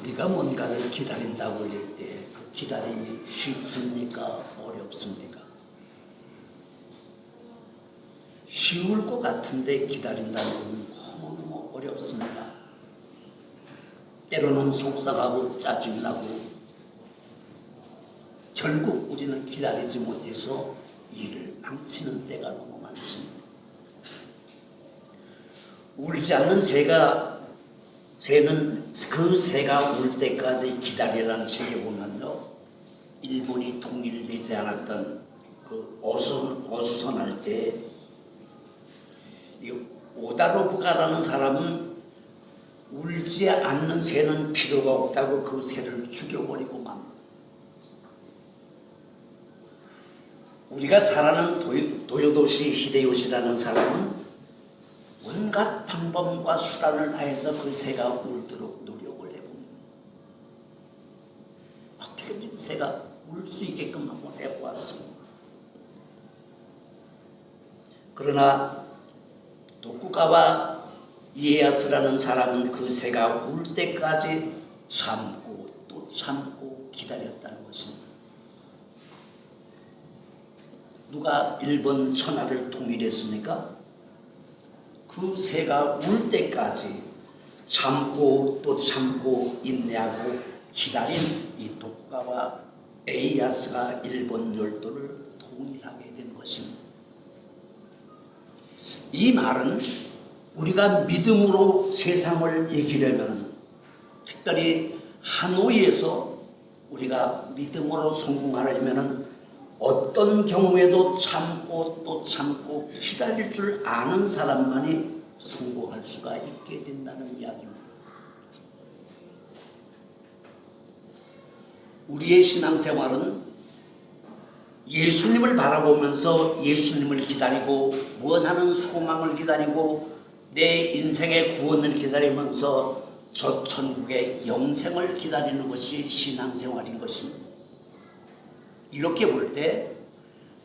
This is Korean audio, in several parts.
우리가 뭔가를 기다린다고 할 때 그 기다림이 쉽습니까? 어렵습니까? 쉬울 것 같은데 기다린다는 건 너무 어렵습니다. 때로는 속상하고 짜증나고 결국 우리는 기다리지 못해서 일을 망치는 때가 너무 많습니다. 울지 않는 새는 그 새가 울 때까지 기다리라는 책에 보면요, 일본이 통일되지 않았던 그 어수선할 때 오다로부가라는 사람은 울지 않는 새는 필요가 없다고 그 새를 죽여버리고 맙니다. 우리가 잘 아는 도요도시 히데요시라는 사람은 온갖 방법과 수단을 다해서 그 새가 울도록 노력을 해봅니다. 어떻게든 새가 울 수 있게끔 한번 해보았습니다. 그러나 도쿠가와 이에야스라는 사람은 그 새가 울 때까지 참고 또 참고 기다렸다는 것입니다. 누가 일본 천하를 통일했습니까? 그 새가 울 때까지 참고 또 참고 인내하고 기다린 이 도쿠가와 에이야스가 일본 열도를 통일하게 된 것입니다. 이 말은 우리가 믿음으로 세상을 이기려면, 특별히 하노이에서 우리가 믿음으로 성공하려면 어떤 경우에도 참고 또 참고 기다릴 줄 아는 사람만이 성공할 수가 있게 된다는 이야기입니다. 우리의 신앙생활은 예수님을 바라보면서 예수님을 기다리고 원하는 소망을 기다리고 내 인생의 구원을 기다리면서 저 천국의 영생을 기다리는 것이 신앙생활인 것입니다. 이렇게 볼 때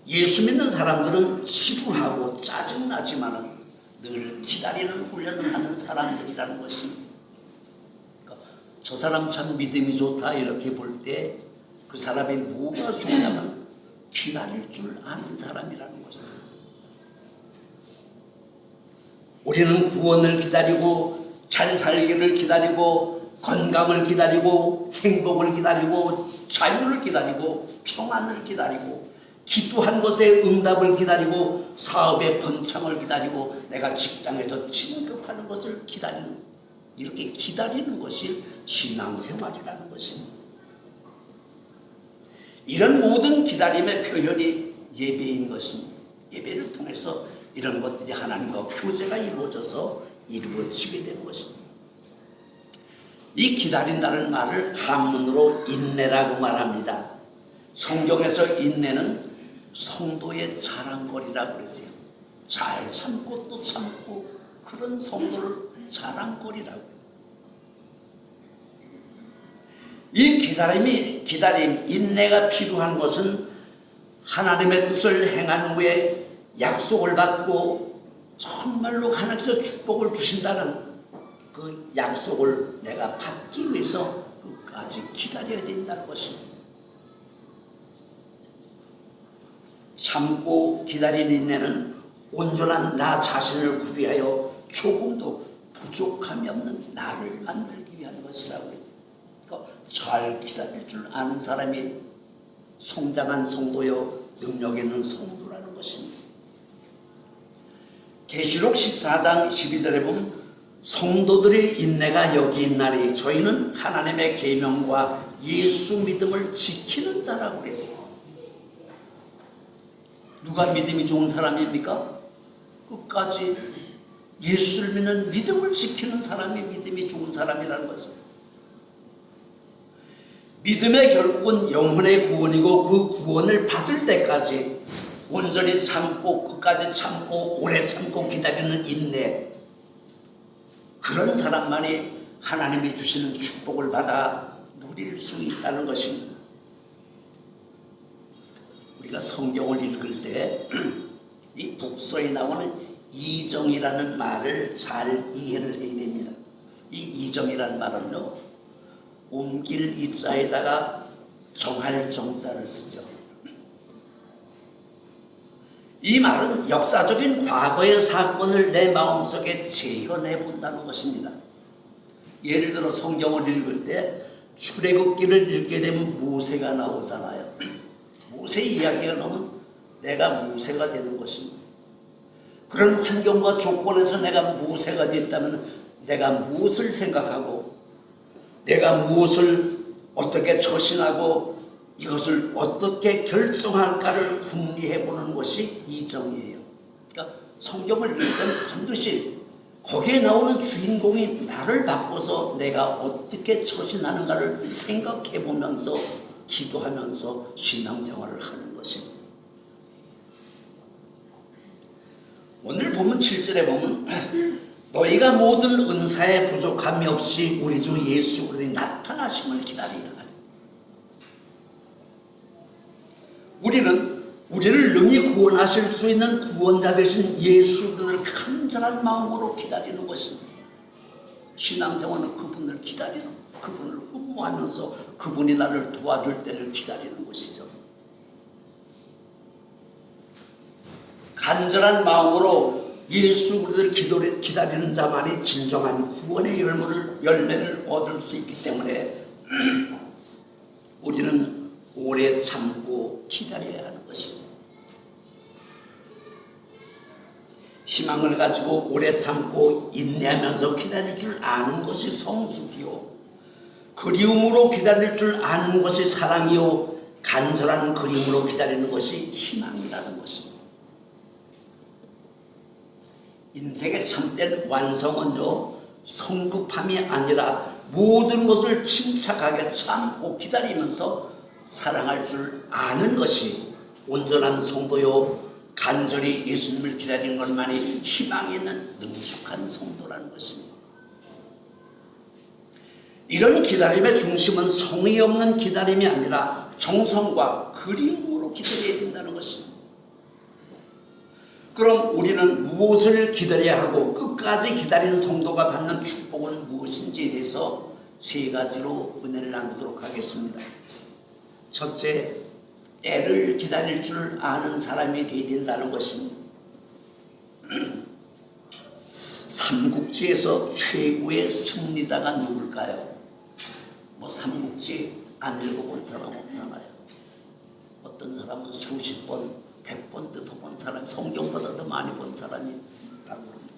예수 믿는 사람들은 지루하고 짜증나지만 늘 기다리는 훈련을 하는 사람들이라는 것입니다. 그러니까 저 사람 참 믿음이 좋다 이렇게 볼 때 그 사람이 뭐가 좋냐면 기다릴 줄 아는 사람이라는 것입니다. 우리는 구원을 기다리고 잘 살기를 기다리고 건강을 기다리고 행복을 기다리고 자유를 기다리고 평안을 기다리고 기도한 것에 응답을 기다리고 사업의 번창을 기다리고 내가 직장에서 진급하는 것을 기다리는, 이렇게 기다리는 것이 신앙생활이라는 것입니다. 이런 모든 기다림의 표현이 예배인 것입니다. 예배를 통해서 이런 것들이 하나님과 교제가 이루어져서 이루어지게 되는 것입니다. 이 기다린다는 말을 한문으로 인내라고 말합니다. 성경에서 인내는 성도의 자랑거리라고 그랬어요. 잘 참고 또 참고 그런 성도를 자랑거리라고 했어요. 이 기다림, 인내가 필요한 것은 하나님의 뜻을 행한 후에 약속을 받고 정말로 하나님께서 축복을 주신다는 그 약속을 내가 받기 위해서 끝까지 기다려야 된다는 것입니다. 참고 기다린 인내는 온전한 나 자신을 구비하여 조금도 부족함이 없는 나를 만들기 위한 것이라고 했습니다. 그러니까 잘 기다릴 줄 아는 사람이 성장한 성도요 능력 있는 성도라는 것입니다. 계시록 14장 12절에 보면 성도들의 인내가 여기 있나니 저희는 하나님의 계명과 예수 믿음을 지키는 자라고 그랬어요. 누가 믿음이 좋은 사람입니까? 끝까지 예수를 믿는 믿음을 지키는 사람이 믿음이 좋은 사람이라는 것입니다. 믿음의 결국은 영혼의 구원이고 그 구원을 받을 때까지 온전히 참고 끝까지 참고 오래 참고 기다리는 인내, 그런 사람만이 하나님이 주시는 축복을 받아 누릴 수 있다는 것입니다. 우리가 성경을 읽을 때 이 독서에 나오는 이정이라는 말을 잘 이해를 해야 됩니다. 이 이정이라는 말은요, 옮길 이자에다가 정할 정자를 쓰죠. 이 말은 역사적인 과거의 사건을 내 마음속에 재현해 본다는 것입니다. 예를 들어 성경을 읽을 때 출애굽기를 읽게 되면 모세가 나오잖아요. 모세 이야기가 나오면 내가 모세가 되는 것입니다. 그런 환경과 조건에서 내가 모세가 됐다면 내가 무엇을 생각하고 내가 무엇을 어떻게 처신하고 이것을 어떻게 결정할까를 궁리해 보는 것이 이정이에요. 그러니까 성경을 읽을 때는 반드시 거기에 나오는 주인공이 나를 바꿔서 내가 어떻게 처신하는가를 생각해 보면서 기도하면서 신앙생활을 하는 것입니다. 오늘 보면 7절에 보면 너희가 모든 은사에 부족함이 없이 우리 주 예수 그리스도의 나타나심을 기다리라. 우리를 능히 구원하실 수 있는 구원자 되신 예수 그리스도를 간절한 마음으로 기다리는 것입니다. 신앙생활은 그분을 기다리는, 그분을 흠모하면서 그분이 나를 도와줄 때를 기다리는 것이죠. 간절한 마음으로 예수 그리스도를 기다리는 자만이 진정한 구원의 열매를 얻을 수 있기 때문에 우리는 오래 참고 기다려야 하는 것입니다. 희망을 가지고 오래 참고 인내하면서 기다릴 줄 아는 것이 성숙이요, 그리움으로 기다릴 줄 아는 것이 사랑이요, 간절한 그리움으로 기다리는 것이 희망이라는 것입니다. 인생의 참된 완성은요, 성급함이 아니라 모든 것을 침착하게 참고 기다리면서 사랑할 줄 아는 것이 온전한 성도요, 간절히 예수님을 기다리는 것만이 희망이 있는 능숙한 성도라는 것입니다. 이런 기다림의 중심은 성의 없는 기다림이 아니라 정성과 그리움으로 기다려야 된다는 것입니다. 그럼 우리는 무엇을 기다려야 하고 끝까지 기다리는 성도가 받는 축복은 무엇인지에 대해서 세 가지로 은혜를 나누도록 하겠습니다. 첫째, 때를 기다릴 줄 아는 사람이 되어야 된다는 것입니다. 삼국지에서 최고의 승리자가 누굴까요? 삼국지 안 읽어본 사람 없잖아요. 어떤 사람은 수십 번, 100번 뜯어본 사람, 성경보다 더 많이 본 사람이 있다고 합니다.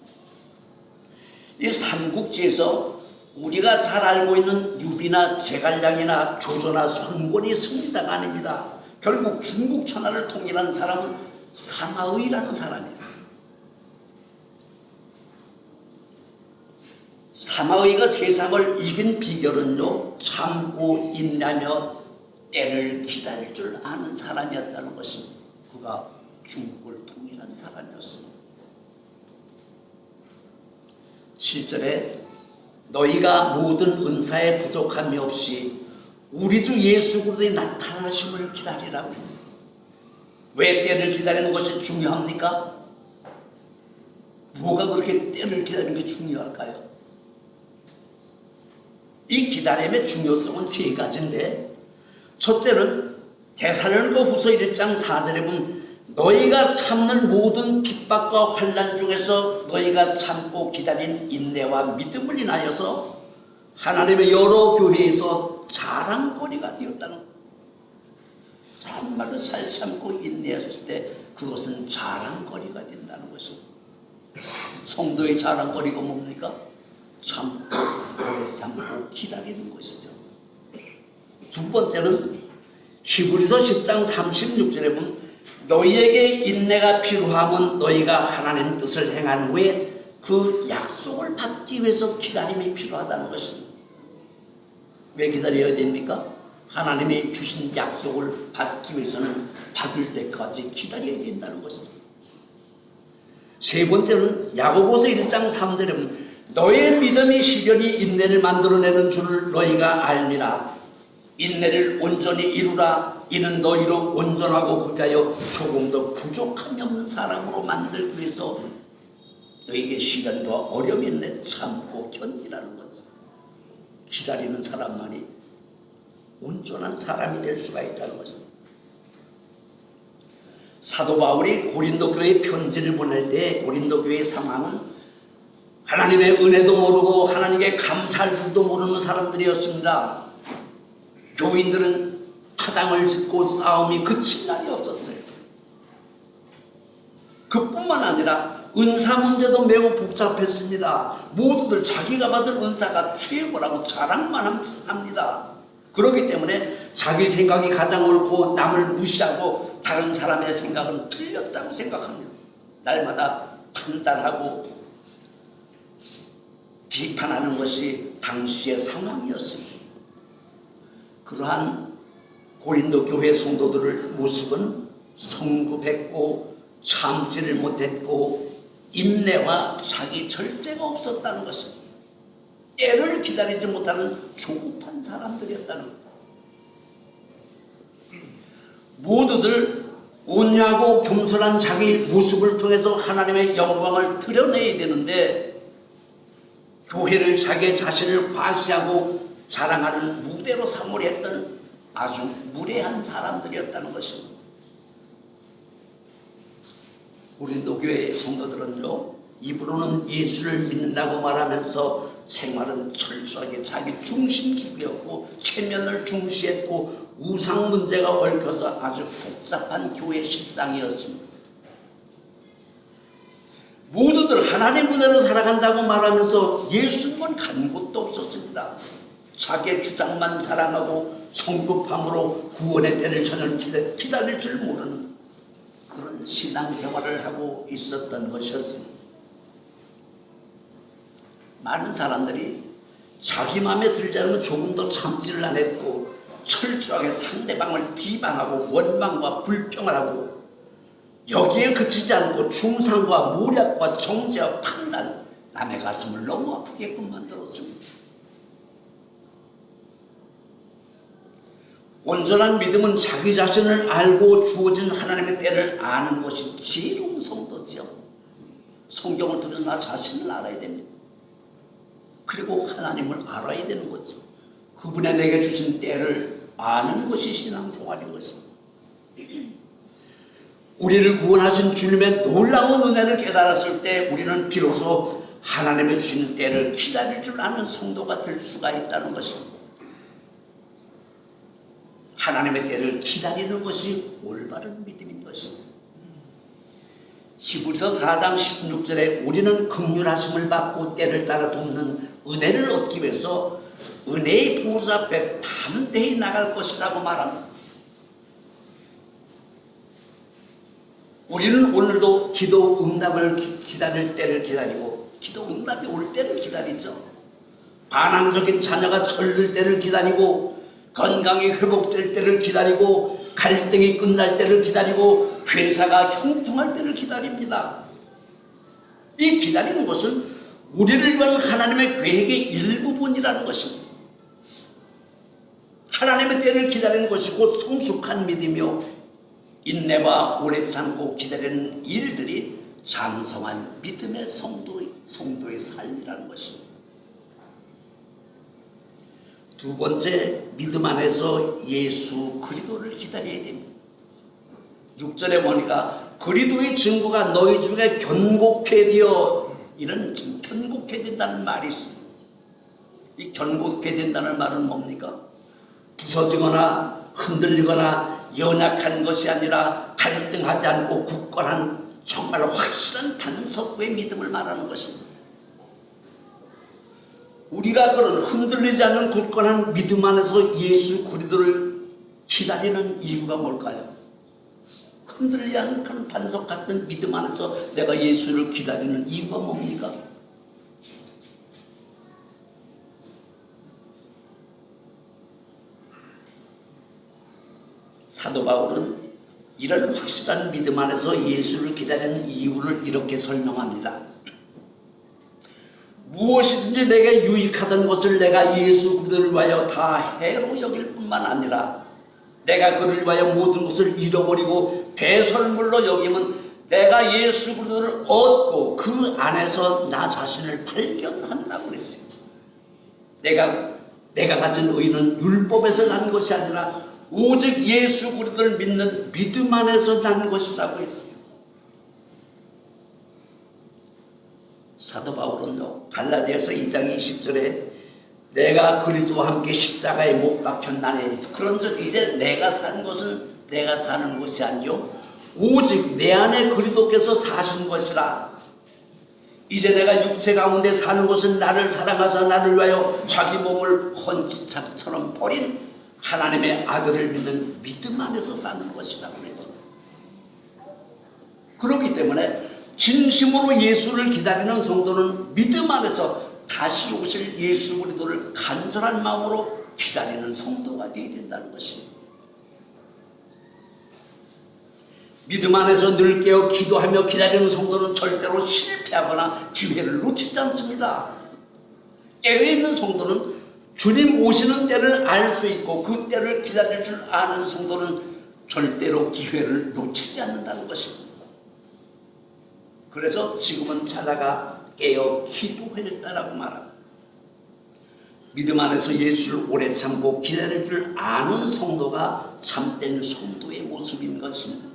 이 삼국지에서 우리가 잘 알고 있는 유비나 제갈량이나 조조나 손권이 승리자가 아닙니다. 결국 중국 천하를 통일한 사람은 사마의라는 사람이었어요. 사마의가 세상을 이긴 비결은요, 참고 인내하며 때를 기다릴 줄 아는 사람이었다는 것입니다. 그가 중국을 통일한 사람이었습니다. 7절에 너희가 모든 은사에 부족함이 없이 우리 주 예수 그리스도의 나타나심을 기다리라고 했어요. 왜 때를 기다리는 것이 중요합니까? 뭐가 그렇게 때를 기다리는 게 중요할까요? 이 기다림의 중요성은 세 가지인데, 첫째는 데살로니가 후서 1장 4절에 보면 너희가 참는 모든 핍박과 환난 중에서 너희가 참고 기다린 인내와 믿음을 인하여서 하나님의 여러 교회에서 자랑거리가 되었다는 것. 정말로 잘 참고 인내했을 때 그것은 자랑거리가 된다는 것입니다. 성도의 자랑거리가 뭡니까? 참고 오래 참고 기다리는 것이죠. 두 번째는 히브리서 10장 36절에 보면 너희에게 인내가 필요하면 너희가 하나님 뜻을 행한 후에 그 약속을 받기 위해서 기다림이 필요하다는 것입니다. 왜 기다려야 됩니까? 하나님이 주신 약속을 받기 위해서는 받을 때까지 기다려야 된다는 것입니다. 세 번째는 야고보서 1장 3절에 너의 믿음이 시련이 인내를 만들어내는 줄을 너희가 알미라. 인내를 온전히 이루라. 이는 너희로 온전하고 그리하여 조금도 부족함이 없는 사람으로 만들기 위해서 너희에게 시련과 어려움이 있네 참고 견디라는 거죠. 기다리는 사람만이 온전한 사람이 될 수가 있다는 것입니다. 사도 바울이 고린도 교회에 편지를 보낼 때 고린도 교회의 상황은 하나님의 은혜도 모르고 하나님께 감사할 줄도 모르는 사람들이었습니다. 교인들은 타당을 짓고 싸움이 그칠 날이 없었어요. 그뿐만 아니라 은사 문제도 매우 복잡했습니다. 모두들 자기가 받은 은사가 최고라고 자랑만 합니다. 그렇기 때문에 자기 생각이 가장 옳고 남을 무시하고 다른 사람의 생각은 틀렸다고 생각합니다. 날마다 판단하고 비판하는 것이 당시의 상황이었습니다. 그러한 고린도 교회 성도들의 모습은 성급했고 참지를 못했고 인내와 자기 절제가 없었다는 것입니다. 때를 기다리지 못하는 조급한 사람들이었다는 것. 모두들 온유하고 겸손한 자기 모습을 통해서 하나님의 영광을 드러내야 되는데 교회를 자기 자신을 과시하고 자랑하는 무대로 삼으려 했던 아주 무례한 사람들이었다는 것입니다. 고린도 교회 성도들은요, 입으로는 예수를 믿는다고 말하면서 생활은 철저하게 자기 중심주의였고 체면을 중시했고 우상 문제가 얽혀서 아주 복잡한 교회 식상이었습니다. 모두들 하나님 은혜로 살아간다고 말하면서 예수님은 간 곳도 없었습니다. 자기의 주장만 사랑하고 성급함으로 구원의 때를 전혀 기다릴 줄 모르는 그런 신앙생활을 하고 있었던 것이었습니다. 많은 사람들이 자기 마음에 들지 않으면 조금 더 참지를 안 했고 철저하게 상대방을 비방하고 원망과 불평을 하고 여기에 그치지 않고 중상과 모략과 정죄와 판단, 남의 가슴을 너무 아프게끔 만들었습니다. 온전한 믿음은 자기 자신을 알고 주어진 하나님의 때를 아는 것이 지혜로운 성도지요. 성경을 통해서 나 자신을 알아야 됩니다. 그리고 하나님을 알아야 되는 거죠. 그분의 내게 주신 때를 아는 것이 신앙생활인 것입니다. 우리를 구원하신 주님의 놀라운 은혜를 깨달았을 때 우리는 비로소 하나님의 주신 때를 기다릴 줄 아는 성도가 될 수가 있다는 것입니다. 하나님의 때를 기다리는 것이 올바른 믿음인 것입니다. 히브리서 4장 16절에 우리는 긍휼하심을 받고 때를 따라 돕는 은혜를 얻기 위해서 은혜의 보좌 앞에 담대히 나갈 것이라고 말합니다. 우리는 오늘도 기도 응답을 기다릴 때를 기다리고 기도 응답이 올 때를 기다리죠. 반항적인 자녀가 철들 때를 기다리고 건강이 회복될 때를 기다리고 갈등이 끝날 때를 기다리고 회사가 형통할 때를 기다립니다. 이 기다리는 것은 우리를 위한 하나님의 계획의 일부분이라는 것입니다. 하나님의 때를 기다리는 것이 곧 성숙한 믿음이요 인내와 오래 참고 기다리는 일들이 장성한 믿음의 성도의 삶이라는 것입니다. 두 번째, 믿음 안에서 예수 그리스도를 기다려야 됩니다. 6절에 보니까 그리스도의 증거가 너희 중에 견고케 되어, 이런 견고케 된다는 말이 있습니다. 이 견고케 된다는 말은 뭡니까? 부서지거나 흔들리거나 연약한 것이 아니라 갈등하지 않고 굳건한 정말 확실한 단서구의 믿음을 말하는 것입니다. 우리가 그런 흔들리지 않는 굳건한 믿음 안에서 예수 그리스도를 기다리는 이유가 뭘까요? 흔들리지 않는 그런 반석 같은 믿음 안에서 내가 예수를 기다리는 이유가 뭡니까? 사도 바울은 이런 확실한 믿음 안에서 예수를 기다리는 이유를 이렇게 설명합니다. 무엇이든지 내게 유익하던 것을 내가 예수 그리스도를 위하여 다 해로 여길 뿐만 아니라 내가 그를 위하여 모든 것을 잃어버리고 배설물로 여기면 내가 예수 그리스도를 얻고 그 안에서 나 자신을 발견한다고 그랬어요. 내가 내가 가진 의는 율법에서 난 것이 아니라 오직 예수 그리스도를 믿는 믿음 안에서 난 것이라고 했어요. 사도 바울은요, 갈라디아서 2장 20절에 내가 그리스도와 함께 십자가에 못 박혔나니 그런즉 이제 내가 산 것은 내가 사는 것이 아니요 오직 내 안에 그리스도께서 사신 것이라. 이제 내가 육체 가운데 사는 것은 나를 사랑하사 나를 위하여 자기 몸을 헌지창처럼 버린 하나님의 아들을 믿는 믿음 안에서 사는 것이라고 그랬습니다. 그렇기 때문에 진심으로 예수를 기다리는 성도는 믿음 안에서 다시 오실 예수 그리스도를 간절한 마음으로 기다리는 성도가 되어야 된다는 것입니다. 믿음 안에서 늘 깨어 기도하며 기다리는 성도는 절대로 실패하거나 기회를 놓치지 않습니다. 깨어있는 성도는 주님 오시는 때를 알 수 있고 그 때를 기다릴 줄 아는 성도는 절대로 기회를 놓치지 않는다는 것입니다. 그래서 지금은 자다가 깨어 기도했다라고 말합니다. 믿음 안에서 예수를 오래 참고 기다릴 줄 아는 성도가 참된 성도의 모습인 것입니다.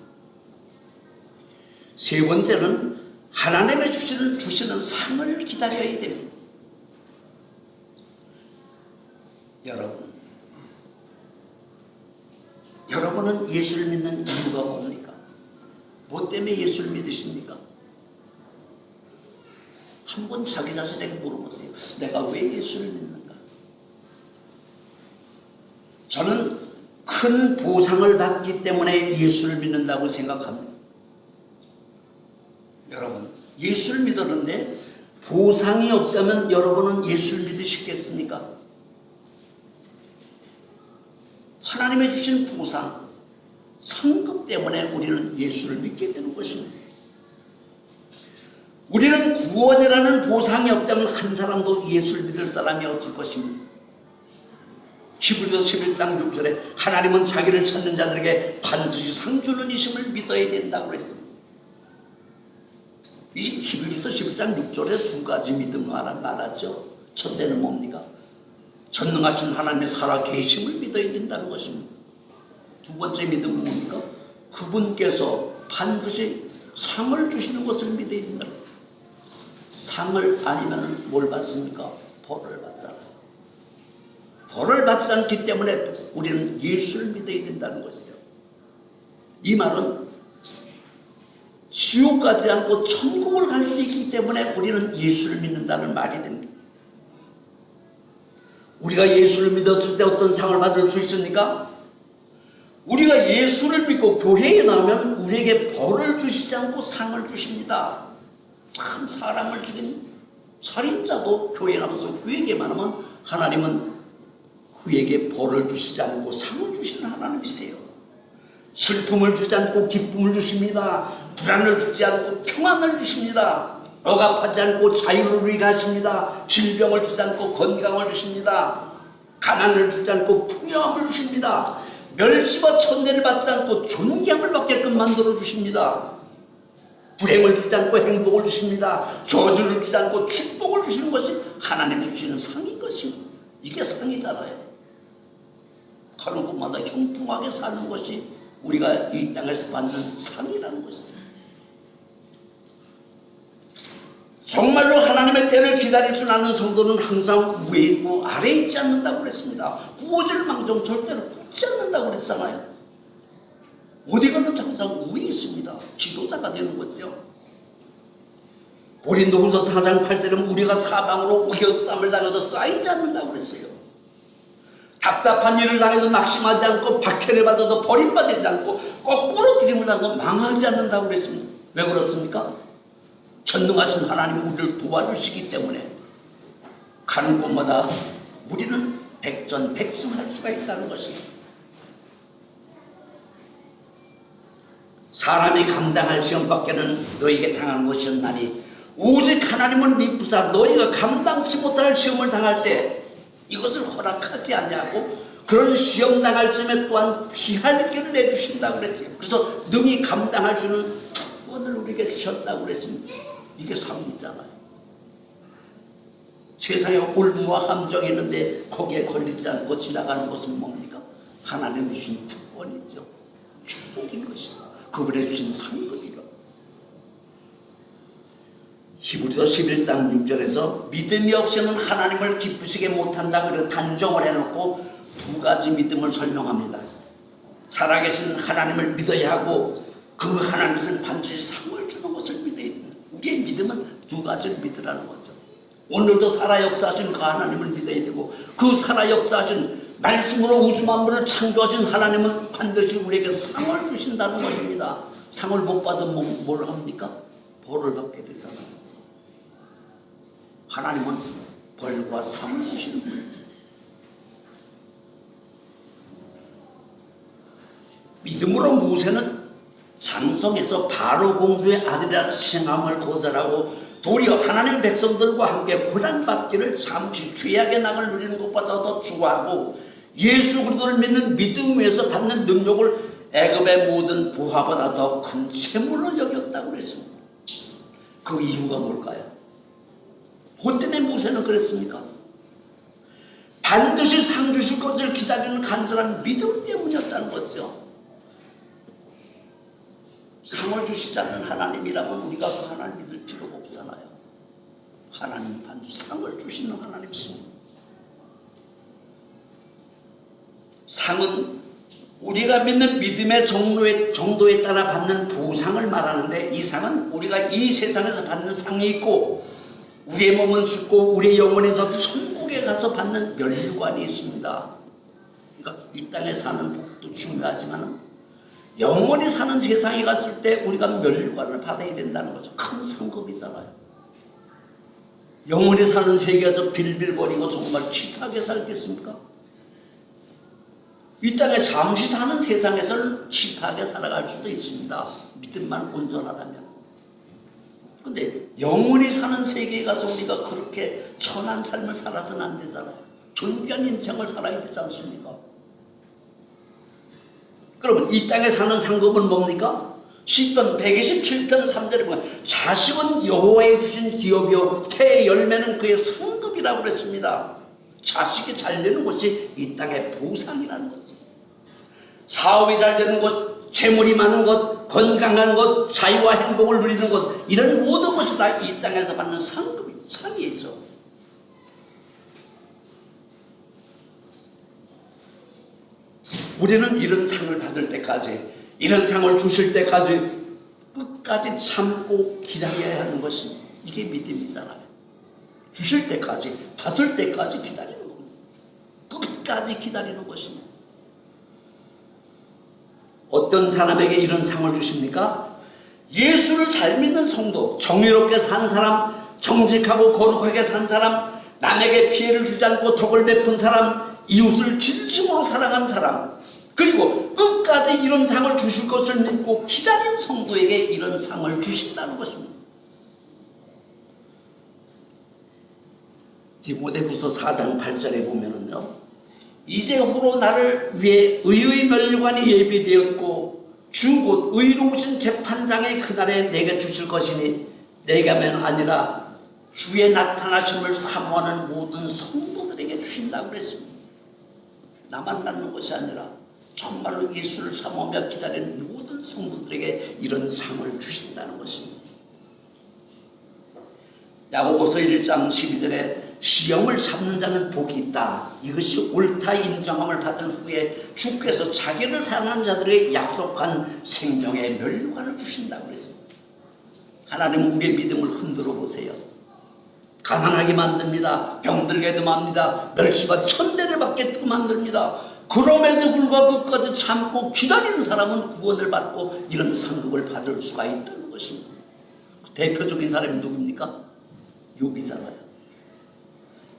세 번째는 하나님의 주시는 상을 기다려야 됩니다. 여러분은 예수를 믿는 이유가 뭡니까? 뭐 때문에 예수를 믿으십니까? 한번 자기 자신에게 물어보세요. 내가 왜 예수를 믿는가? 저는 큰 보상을 받기 때문에 예수를 믿는다고 생각합니다. 여러분, 예수를 믿었는데 보상이 없다면 여러분은 예수를 믿으시겠습니까? 하나님의 주신 보상, 상급 때문에 우리는 예수를 믿게 되는 것입니다. 우리는 구원이라는 보상이 없다면 한 사람도 예수를 믿을 사람이 없을 것입니다. 히브리서 11장 6절에 하나님은 자기를 찾는 자들에게 반드시 상 주는 이심을 믿어야 된다고 그랬습니다. 이 히브리서 11장 6절에 두 가지 믿음을 말하죠. 첫째는 뭡니까? 전능하신 하나님의 살아계심을 믿어야 된다는 것입니다. 두 번째 믿음은 뭡니까? 그분께서 반드시 상을 주시는 것을 믿어야 된다는 것입니다. 상을 아니면 뭘 받습니까? 벌을 받잖아요. 벌을 받지 않기 때문에 우리는 예수를 믿어야 된다는 것이죠. 이 말은 지옥 가지 않고 천국을 갈 수 있기 때문에 우리는 예수를 믿는다는 말이 됩니다. 우리가 예수를 믿었을 때 어떤 상을 받을 수 있습니까? 우리가 예수를 믿고 교회에 나오면 우리에게 벌을 주시지 않고 상을 주십니다. 참 사람을 죽인 살인자도 교회에 나와서 그에게만 하면 하나님은 그에게 벌을 주시지 않고 상을 주시는 하나님이세요. 슬픔을 주지 않고 기쁨을 주십니다. 불안을 주지 않고 평안을 주십니다. 억압하지 않고 자유를 누리게 하십니다. 질병을 주지 않고 건강을 주십니다. 가난을 주지 않고 풍요함을 주십니다. 멸시와 천대를 받지 않고 존경을 받게끔 만들어 주십니다. 불행을 주지 않고 행복을 주십니다. 저주를 주지 않고 축복을 주시는 것이 하나님이 주시는 상인 것입니다. 이게 상이잖아요. 가는 곳마다 형통하게 사는 것이 우리가 이 땅에서 받는 상이라는 것이죠. 정말로 하나님의 때를 기다릴 줄 아는 성도는 항상 위에 있고 아래에 있지 않는다고 그랬습니다. 구워질 망정 절대로 붙지 않는다고 그랬잖아요. 어디 가든 항상 위에 있습니다. 지도자가 되는 거죠. 고린도후서 4장 8절은 우리가 사방으로 우겨쌈을 당해도 쌓이지 않는다고 그랬어요. 답답한 일을 당해도 낙심하지 않고 박해를 받아도 버림받지 않고 거꾸로 들임을 당해도 망하지 않는다고 그랬습니다. 왜 그렇습니까? 전능하신 하나님이 우리를 도와주시기 때문에 가는 곳마다 우리는 백전백승할 수가 있다는 것입니다. 사람이 감당할 시험밖에는 너에게 당한 것이었나니 오직 하나님은 미쁘사 너희가 감당치 못할 시험을 당할 때 이것을 허락하지 아니하고 그런 시험 당할 쯤에 또한 피할 길을 내주신다고 그랬어요. 그래서 능히 감당할 수 있는 특권을 우리에게 주셨다고 그랬습니다. 이게 상이잖아요. 세상에 올무와 함정이 있는데 거기에 걸리지 않고 지나가는 것은 뭡니까? 하나님이 주신 특권이죠. 축복인 것이다. 그분의 주신 상급이라. 히브리서 11장 6절에서 믿음이 없이는 하나님을 기쁘시게 못한다 그래 단정을 해놓고 두 가지 믿음을 설명합니다. 살아계신 하나님을 믿어야 하고 그 하나님은 반드시 상을 주는 것을 믿어야 됩니다. 우리의 믿음은 두 가지를 믿으라는 거죠. 오늘도 살아 역사하신 그 하나님을 믿어야 되고 그 살아 역사하신 말씀으로 우주 만물을 창조하신 하나님은 반드시 우리에게 상을 주신다는 것입니다. 상을 못 받으면 뭘 합니까? 벌을 받게 되잖아요. 하나님은 벌과 상을 주시는 거예요. 믿음으로 모세는 장성에서 바로 공주의 아들이라 칭함을 거절하고 도리어 하나님 백성들과 함께 고난받기를 잠시 죄악의 낙을 누리는 것보다 더 추구하고 예수 그리스도를 믿는 믿음 위에서 받는 능력을 애굽의 모든 보화보다 더 큰 재물로 여겼다고 그랬습니다. 그 이유가 뭘까요? 뭐 때문에 모세는 그랬습니까? 반드시 상 주실 것을 기다리는 간절한 믿음 때문이었다는 거죠. 상을 주시지 않는 하나님이라면 우리가 그 하나님 믿을 필요가 없잖아요. 하나님 반드시 상을 주시는 하나님이십니다. 상은 우리가 믿는 믿음의 정도에 따라 받는 보상을 말하는데 이 상은 우리가 이 세상에서 받는 상이 있고 우리의 몸은 죽고 우리의 영혼에서 천국에 가서 받는 멸류관이 있습니다. 그러니까 이 땅에 사는 복도 중요하지만 영원히 사는 세상에 갔을 때 우리가 멸류관을 받아야 된다는 거죠. 큰 상급이잖아요. 영원히 사는 세계에서 빌빌거리고 정말 치사하게 살겠습니까? 이 땅에 잠시 사는 세상에서는 치사하게 살아갈 수도 있습니다. 믿음만 온전하다면. 근데 영원히 사는 세계에 가서 우리가 그렇게 천한 삶을 살아서는 안 되잖아요. 존귀한 인생을 살아야 되지 않습니까? 그러면 이 땅에 사는 상급은 뭡니까? 시편 127편 3절에 보면 자식은 여호와의 주신 기업이요 태의 열매는 그의 상급이라고 그랬습니다. 자식이 잘 되는 것이 이 땅의 보상이라는 거죠. 사업이 잘 되는 것, 재물이 많은 것, 건강한 것, 자유와 행복을 누리는 것 이런 모든 것이 다 이 땅에서 받는 상이죠. 우리는 이런 상을 받을 때까지, 이런 상을 주실 때까지 끝까지 참고 기다려야 하는 것이 이게 믿음이잖아요. 주실 때까지, 받을 때까지 기다리는 겁니다. 끝까지 기다리는 것입니다. 어떤 사람에게 이런 상을 주십니까? 예수를 잘 믿는 성도, 정의롭게 산 사람, 정직하고 거룩하게 산 사람, 남에게 피해를 주지 않고 덕을 베푼 사람, 이웃을 진심으로 사랑한 사람, 그리고 끝까지 이런 상을 주실 것을 믿고 기다린 성도에게 이런 상을 주신다는 것입니다. 디모데후서 4장 8절에 보면은요, 이제후로 나를 위해 의의 멸류관이 예비되었고 주 곧 의로우신 재판장의 그날에 내게 주실 것이니 내가면 아니라 주의 나타나심을 사모하는 모든 성도들에게 주신다고 그랬습니다. 나만 갖는 것이 아니라 정말로 예수를 사모하며 기다리는 모든 성도들에게 이런 상을 주신다는 것입니다. 야고보서 1장 12절에 시험을 참는 자는 복이 있다. 이것이 옳다 인정함을 받은 후에 주께서 자기를 사랑하는 자들에게 약속한 생명의 멸류관을 주신다고 그랬습니다. 하나님은 우리의 믿음을 흔들어 보세요. 가난하게 만듭니다. 병들게도 만듭니다. 멸시와 천대를 받게도 만듭니다. 그럼에도 불구하고 끝까지 참고 기다리는 사람은 구원을 받고 이런 상급을 받을 수가 있다는 것입니다. 대표적인 사람이 누굽니까? 욥이잖아요.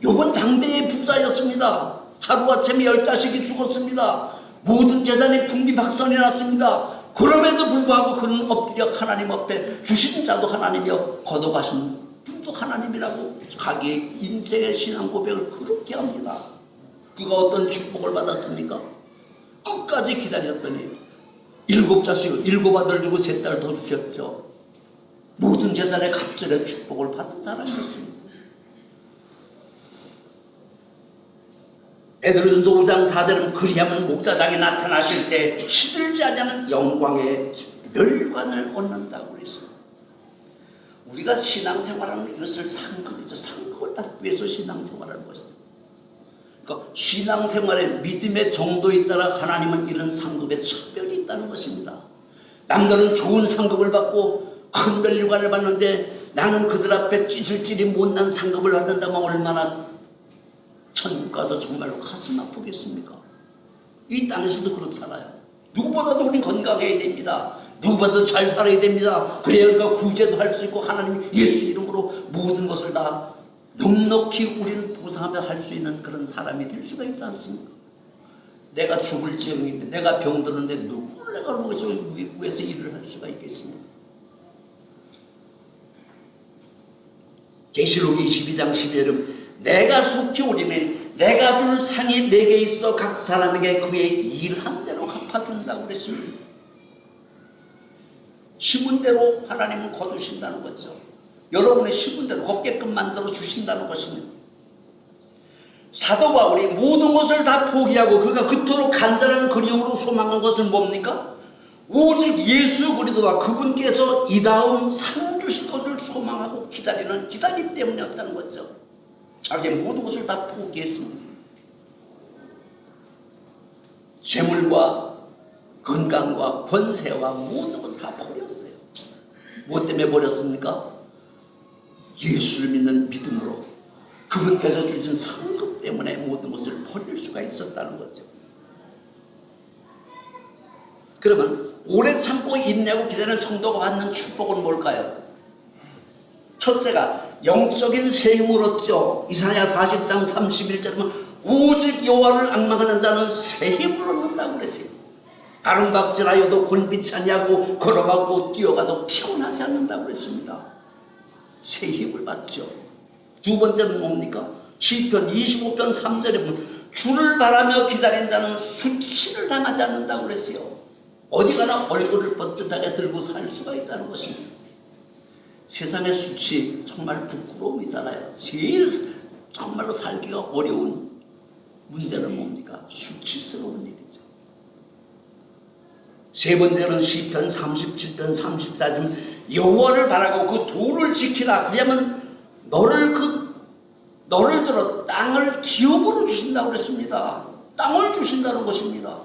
욥은 당대의 부자였습니다. 하루아침에 10자식이 죽었습니다. 모든 재산이 풍비박산이 났습니다. 그럼에도 불구하고 그는 엎드려 하나님 앞에 주신 자도 하나님이여 거둬가신 분도 하나님이라고 자기의 인생의 신앙 고백을 그렇게 합니다. 그가 어떤 축복을 받았습니까? 끝까지 기다렸더니 7자식, 7아들 주고 3딸 더 주셨죠. 모든 재산의 갑절의 축복을 받은 사람이었습니다. 베드로전서 5장 4절은 그리하면 목자장이 나타나실 때 시들지 않는 영광의 멸관을 얻는다고 그랬어요. 우리가 신앙생활하는 이것을 상급이죠. 상급을 받기 위해서 신앙생활하는 것이죠. 그러니까 신앙생활의 믿음의 정도에 따라 하나님은 이런 상급의 차별이 있다는 것입니다. 남들은 좋은 상급을 받고 큰 멸류관을 받는데 나는 그들 앞에 찌질찌리 못난 상급을 받는다면 얼마나 천국 가서 정말로 가슴 아프겠습니까? 이 땅에서도 그렇잖아요. 누구보다도 우린 건강해야 됩니다. 누구보다도 잘 살아야 됩니다. 그래야 우리가 구제도 할 수 있고 하나님 예수 이름으로 모든 것을 다 넉넉히 우리는 보상하며 할 수 있는 그런 사람이 될 수가 있지 않습니까? 내가 죽을 지경인데 내가 병드는데 누구를 내가 위해서 일을 할 수가 있겠습니까? 계시록 22장 12절은 내가 속히 오리니 내가 줄 상이 내게 있어 각 사람에게 그의 일한 대로 갚아준다고 그랬습니다. 심은 대로 하나님은 거두신다는 거죠. 여러분의 심은 대로 걷게끔 만들어 주신다는 것입니다. 사도 바울이 모든 것을 다 포기하고 그가 그토록 간절한 그리움으로 소망한 것은 뭡니까? 오직 예수 그리스도와 그분께서 이 다음 상 주실 것을 소망하고 기다리는 기다림 때문이었다는 거죠. 자기의 모든 것을 다 포기했습니다. 재물과 건강과 권세와 모든 걸 다 버렸어요. 무엇 때문에 버렸습니까? 예수를 믿는 믿음으로 그분께서 주신 상급 때문에 모든 것을 버릴 수가 있었다는 거죠. 그러면 오래 참고 인내하고 기다리는 성도가 받는 축복은 뭘까요? 첫째가 영적인 새 힘을 얻죠. 이사야 40장 31절은 오직 여호와를 앙망하는 자는 새 힘을 얻는다고 그랬어요. 아름박질하여도 곤비치 아니하고 걸어가고 뛰어가도 피곤하지 않는다고 그랬습니다. 새 힘을 받죠. 두 번째는 뭡니까? 시편 25편 3절에 보면 주를 바라며 기다린 자는 수치를 당하지 않는다고 그랬어요. 어디 가나 얼굴을 뻗듯하게 들고 살 수가 있다는 것입니다. 세상의 수치 정말 부끄러움이잖아요. 제일 정말로 살기가 어려운 문제는 뭡니까? 수치스러운 일이죠. 세 번째는 시편 37편 34절 여호와를 바라고 그 도를 지키라. 그러면 너를 들어 땅을 기업으로 주신다고 그랬습니다. 땅을 주신다는 것입니다.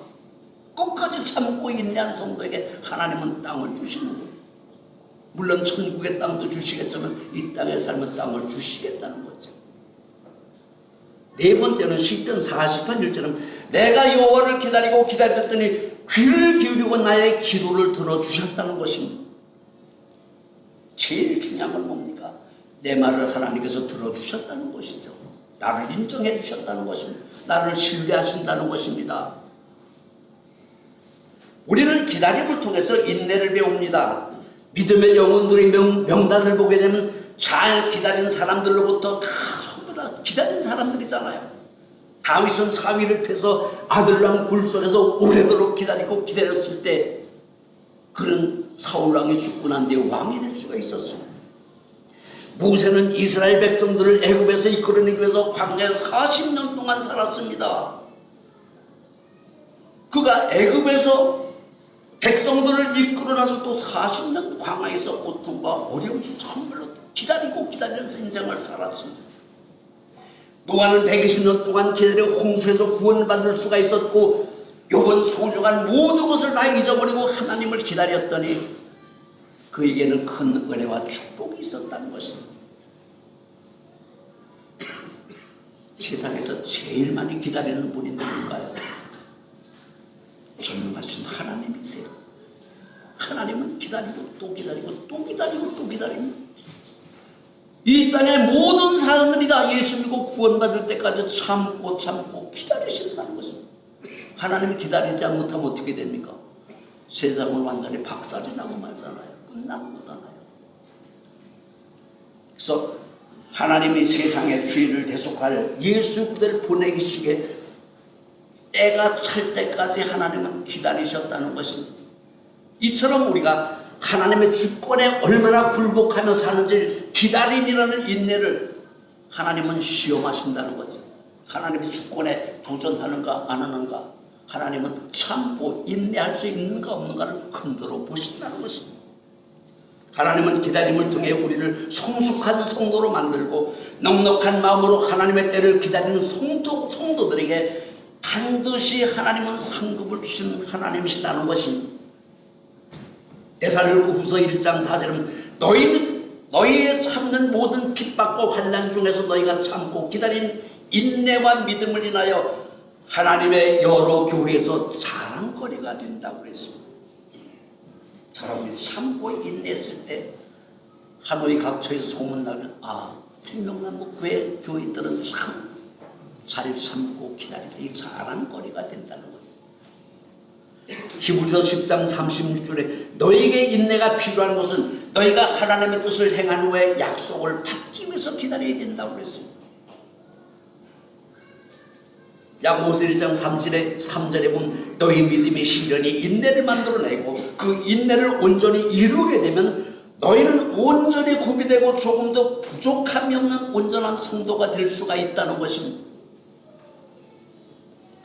끝까지 참고 인내한 성도에게 하나님은 땅을 주시는 거예요. 물론 천국의 땅도 주시겠지만 이 땅에 살면 땅을 주시겠다는 거죠. 네 번째는 시편 40편 1절은 내가 여호와를 기다리고 기다렸더니 귀를 기울이고 나의 기도를 들어주셨다는 것입니다. 제일 중요한 건 뭡니까? 내 말을 하나님께서 들어주셨다는 것이죠. 나를 인정해 주셨다는 것입니다. 나를 신뢰하신다는 것입니다. 우리는 기다림을 통해서 인내를 배웁니다. 믿음의 영혼들의 명단을 보게 되면 잘 기다린 사람들로부터 다 전부 다 기다린 사람들이잖아요. 다윗은 사위를 패서 아들왕 굴 속에서 오래도록 기다리고 기다렸을 때 그는 사울왕이 죽고 난 뒤에 왕이 될 수가 있었습니다. 모세는 이스라엘 백성들을 애굽에서 이끌어내기 위해서 광야에 40년 동안 살았습니다. 그가 애굽에서 백성들을 이끌어나서 또 40년 광야에서 고통과 어려움 정말로 기다리고 기다리면서 인생을 살았습니다. 노아는 120년 동안 기다려 홍수에서 구원받을 수가 있었고 욥은 소중한 모든 것을 다 잊어버리고 하나님을 기다렸더니 그에게는 큰 은혜와 축복이 있었다는 것입니다. 세상에서 제일 많이 기다리는 분이 누굴까요? 전능하신 하나님이세요. 하나님은 기다리고 또 기다리고 또 기다리고 또 기다립니다. 이 땅의 모든 사람들이 다 예수 믿고 구원받을 때까지 참고 기다리신다는 것입니다. 하나님이 기다리지 못하면 어떻게 됩니까? 세상은 완전히 박살이 나고 말잖아요. 끝나는 거잖아요. 그래서 하나님이 세상의 죄를 대속할 예수 그대를 보내기시기에 때가 찰 때까지 하나님은 기다리셨다는 것입니다. 이처럼 우리가 하나님의 주권에 얼마나 굴복하며 사는지 기다림이라는 인내를 하나님은 시험하신다는 거죠. 하나님의 주권에 도전하는가 안 하는가? 하나님은 참고 인내할 수 있는가 없는가를 흔들어 보신다는 것입니다. 하나님은 기다림을 통해 우리를 성숙한 성도로 만들고 넉넉한 마음으로 하나님의 때를 기다리는 성도들에게 반드시 하나님은 상급을 주신 하나님이시라는 것입니다. 데살로니가후서 1장 4절은 너희의 참는 모든 핍박과 환난 중에서 너희가 참고 기다린 인내와 믿음을 인하여 하나님의 여러 교회에서 자랑거리가 된다고 했습니다. 여러분이 참고 인내했을 때 하노이 각처에서 소문나면 생명나무 교회들은 참 잘 참고 기다릴 때 자랑거리가 된다는 거예요. 히브리서 10장 36절에 너희에게 인내가 필요한 것은 너희가 하나님의 뜻을 행한 후에 약속을 받기 위해서 기다려야 된다고 그랬습니다. 야고보서 1장 3절에 보면 너희 믿음이 시련이 인내를 만들어내고 그 인내를 온전히 이루게 되면 너희는 온전히 구비되고 조금 더 부족함이 없는 온전한 성도가 될 수가 있다는 것입니다.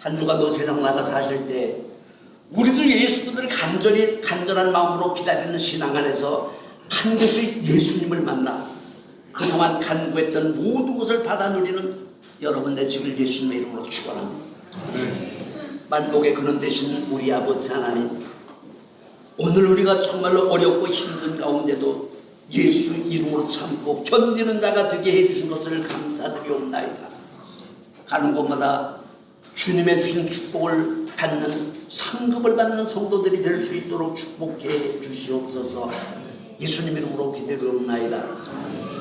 한 주간 너 세상 나가 사실 때 우리도 예수님을 간절한 마음으로 기다리는 신앙 안에서 반드시 예수님을 만나 그동안 간구했던 모든 것을 받아 누리는 여러분 되시길 예수님의 이름으로 축원합니다. 만복의 근원 되신 우리 아버지 하나님, 오늘 우리가 정말로 어렵고 힘든 가운데도 예수 이름으로 참고 견디는 자가 되게 해주신 것을 감사드리옵나이다. 가는 곳마다 주님의 주신 축복을 받는 상급을 받는 성도들이 될 수 있도록 축복해 주시옵소서. 예수님 이름으로 기도드리옵나이다.